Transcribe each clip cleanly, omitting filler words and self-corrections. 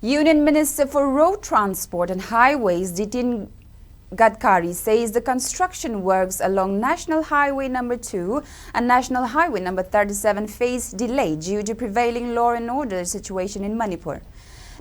Union Minister for Road Transport and Highways, Gadkari, says the construction works along National Highway No. 2 and National Highway No. 37 face delay due to prevailing law and order situation in Manipur.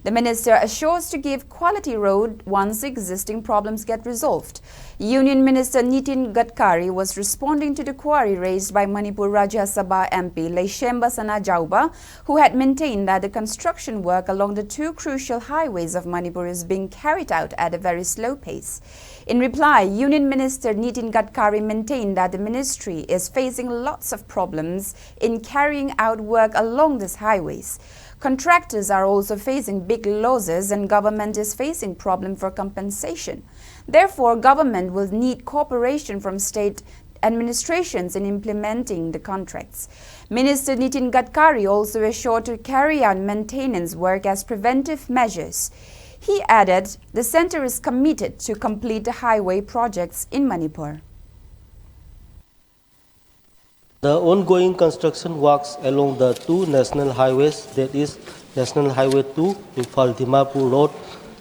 The minister assures to give quality road once existing problems get resolved. Union Minister Gadkari was responding to the query raised by Manipur Rajya Sabha MP Leishemba Sana Jauba, who had maintained that the construction work along the two crucial highways of Manipur is being carried out at a very slow pace. In reply, Union Minister Gadkari maintained that the ministry is facing lots of problems in carrying out work along these highways. Contractors are also facing big losses and government is facing problem for compensation. Therefore, government will need cooperation from state administrations in implementing the contracts. Minister Gadkari also assured to carry out maintenance work as preventive measures. He added the centre is committed to complete the highway projects in Manipur. The ongoing construction works along the two national highways, that is National Highway 2, Imphal Dimapur Road,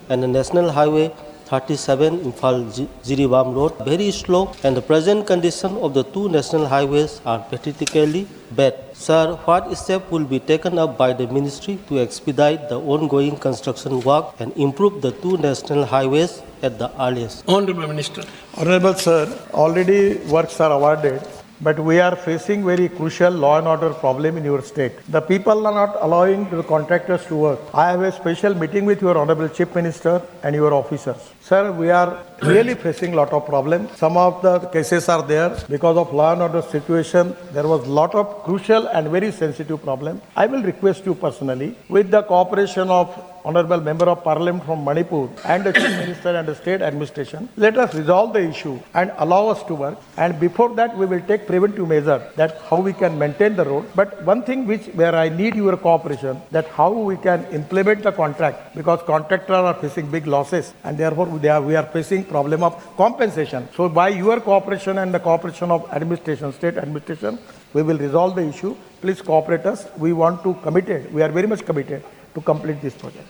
and the National Highway 37, Imphal Jiribam Road, very slow, and the present condition of the two national highways are pathetically bad. Sir, what step will be taken up by the ministry to expedite the ongoing construction work and improve the two national highways at the earliest? Honorable Minister. Honorable Sir, already works are awarded, but we are facing very crucial law and order problem in your state. The people are not allowing the contractors to work. I have a special meeting with your Honorable Chief Minister and your officers. Sir, we are really facing lot of problems. Some of the cases are there because of law and order situation. There was lot of crucial and very sensitive problem. I will request you personally, with the cooperation of Honorable Member of Parliament from Manipur and the Chief Minister and the State Administration, let us resolve the issue and allow us to work. And before that, we will take preventive measure that how we can maintain the road. But one thing where I need your cooperation, that how we can implement the contract, because contractors are facing big losses and therefore we are facing problem of compensation. So by your cooperation and the cooperation of administration, state administration, we will resolve the issue. Please cooperate us. We are very much committed to complete this project.